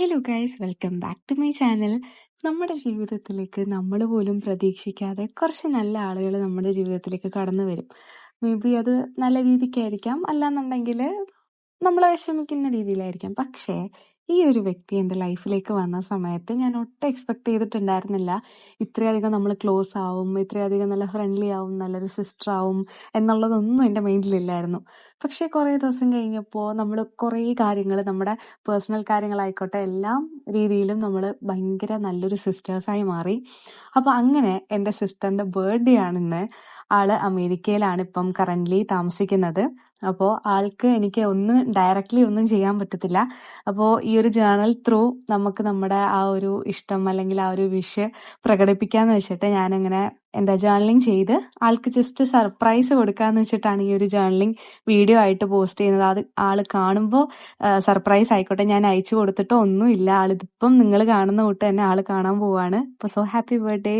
Hello guys, welcome back to my channel. നമ്മുടെ ജീവിതത്തിലേക്ക് നമ്മൾ പോലും പ്രതീക്ഷിക്കാതെ കുറച്ച് നല്ല ആളുകൾ നമ്മുടെ ജീവിതത്തിലേക്ക് കടന്നു വരും. മേ ബി അത് നല്ല രീതിക്കായിരിക്കാം, അല്ലാന്നുണ്ടെങ്കിൽ നമ്മളെ വിഷമിക്കുന്ന രീതിയിലായിരിക്കാം. പക്ഷേ ഈ ഒരു വ്യക്തി എൻ്റെ ലൈഫിലേക്ക് വന്ന സമയത്ത് ഞാൻ ഒട്ടും എക്സ്പെക്ട് ചെയ്തിട്ടുണ്ടായിരുന്നില്ല ഇത്രയധികം നമ്മൾ ക്ലോസ് ആവും, ഇത്രയധികം നല്ല ഫ്രണ്ട്ലി ആവും, നല്ലൊരു സിസ്റ്റർ ആവും എന്നുള്ളതൊന്നും എൻ്റെ മൈൻഡിലില്ലായിരുന്നു. പക്ഷേ കുറേ ദിവസം കഴിഞ്ഞപ്പോൾ നമ്മൾ കുറേ കാര്യങ്ങൾ, നമ്മുടെ പേഴ്സണൽ കാര്യങ്ങളായിക്കോട്ടെ, എല്ലാം രീതിയിലും നമ്മൾ ഭയങ്കര നല്ലൊരു സിസ്റ്റേഴ്സായി മാറി. അപ്പോൾ അങ്ങനെ എൻ്റെ സിസ്റ്ററിൻ്റെ ബർത്ത്ഡേ ആണിന്ന്. ആള് അമേരിക്കയിലാണ് ഇപ്പം കറൻ്റ്ലി താമസിക്കുന്നത്. അപ്പോൾ ആൾക്ക് എനിക്ക് ഡയറക്റ്റ്ലി ഒന്നും ചെയ്യാൻ പറ്റത്തില്ല. അപ്പോൾ ഈ ഒരു ജേർണൽ ത്രൂ നമുക്ക് നമ്മുടെ ആ ഒരു ഇഷ്ടം അല്ലെങ്കിൽ ആ ഒരു വിഷ് പ്രകടിപ്പിക്കാന്ന് വെച്ചിട്ട് ഞാനങ്ങനെ ജേർണലിങ് ചെയ്ത് ആൾക്ക് ജസ്റ്റ് സർപ്രൈസ് കൊടുക്കാന്ന് വെച്ചിട്ടാണ് ഈ ഒരു ജേർണലിങ് വീഡിയോ ആയിട്ട് പോസ്റ്റ് ചെയ്യുന്നത്. അത് ആള് കാണുമ്പോൾ സർപ്രൈസ് ആയിക്കോട്ടെ, ഞാൻ അയച്ചു കൊടുത്തിട്ടോ ഒന്നുമില്ല. ആളിതിപ്പം നിങ്ങൾ കാണുന്ന കൂട്ട് തന്നെ ആള് കാണാൻ പോവാണ്. അപ്പോൾ സോ ഹാപ്പി ബർത്ത്ഡേ.